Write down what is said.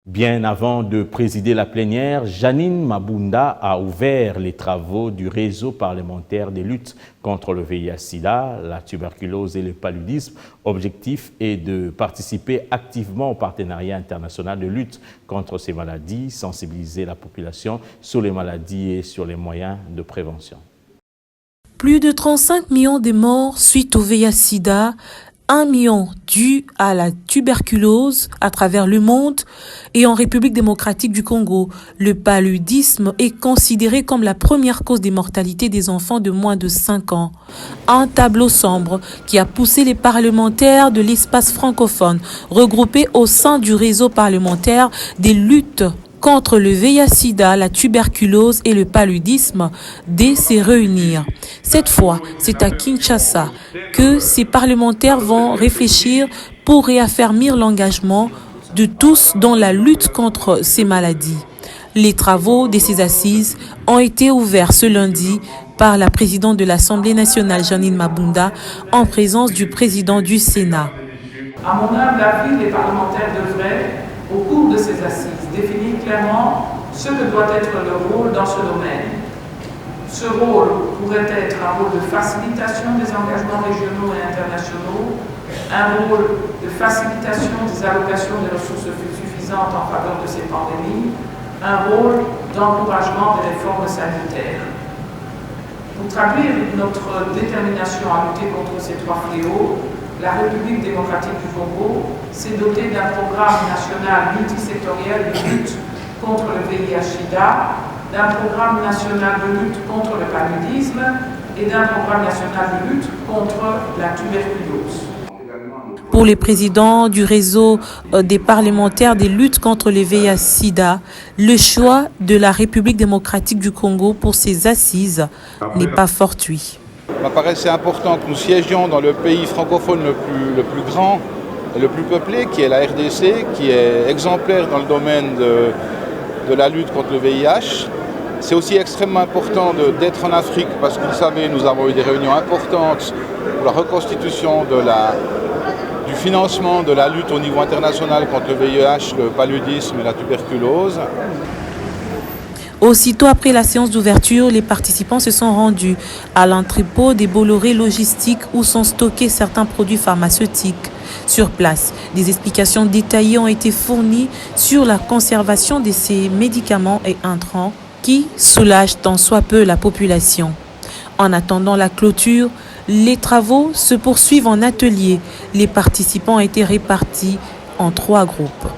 Bien avant de présider la plénière, Janine Mabunda a ouvert les travaux du réseau parlementaire des luttes contre le VIH-Sida, la tuberculose et le paludisme. Objectif est de participer activement au partenariat international de lutte contre ces maladies, sensibiliser la population sur les maladies et sur les moyens de prévention. Plus de 35 millions de morts suite au VIH-Sida, 1 million dû à la tuberculose à travers le monde et en République démocratique du Congo. Le paludisme est considéré comme la première cause des mortalités des enfants de moins de 5 ans. Un tableau sombre qui a poussé les parlementaires de l'espace francophone regroupés au sein du réseau parlementaire des luttes contre le VIH-Sida, la tuberculose et le paludisme de se réunir. Cette fois, c'est à Kinshasa que ces parlementaires vont réfléchir pour réaffirmer l'engagement de tous dans la lutte contre ces maladies. Les travaux de ces assises ont été ouverts ce lundi par la présidente de l'Assemblée nationale, Janine Mabunda, en présence du président du Sénat. À mon humble avis, les parlementaires devraient, au cours de ces assises, définir clairement ce que doit être leur rôle dans ce domaine. Ce rôle pourrait être un rôle de facilitation des engagements régionaux et internationaux, un rôle de facilitation des allocations des ressources suffisantes en faveur de ces pandémies, un rôle d'encouragement des réformes sanitaires. Pour traduire notre détermination à lutter contre ces trois fléaux, la République démocratique du Congo s'est dotée d'un programme national multisectoriel de lutte contre le VIH-Sida, d'un programme national de lutte contre le paludisme et d'un programme national de lutte contre la tuberculose. Pour les présidents du réseau des parlementaires des luttes contre le VIH-Sida, le choix de la République démocratique du Congo pour ces assises n'est pas fortuit. Il m'apparaissait important que nous siégions dans le pays francophone le plus grand et le plus peuplé, qui est la RDC, qui est exemplaire dans le domaine de la lutte contre le VIH. C'est aussi extrêmement important d'être en Afrique parce que vous savez, nous avons eu des réunions importantes pour la reconstitution du financement de la lutte au niveau international contre le VIH, le paludisme et la tuberculose. Aussitôt après la séance d'ouverture, les participants se sont rendus à l'entrepôt des Bolloré Logistique où sont stockés certains produits pharmaceutiques. Sur place, des explications détaillées ont été fournies sur la conservation de ces médicaments et intrants qui soulagent tant soit peu la population. En attendant la clôture, les travaux se poursuivent en atelier. Les participants ont été répartis en 3 groupes.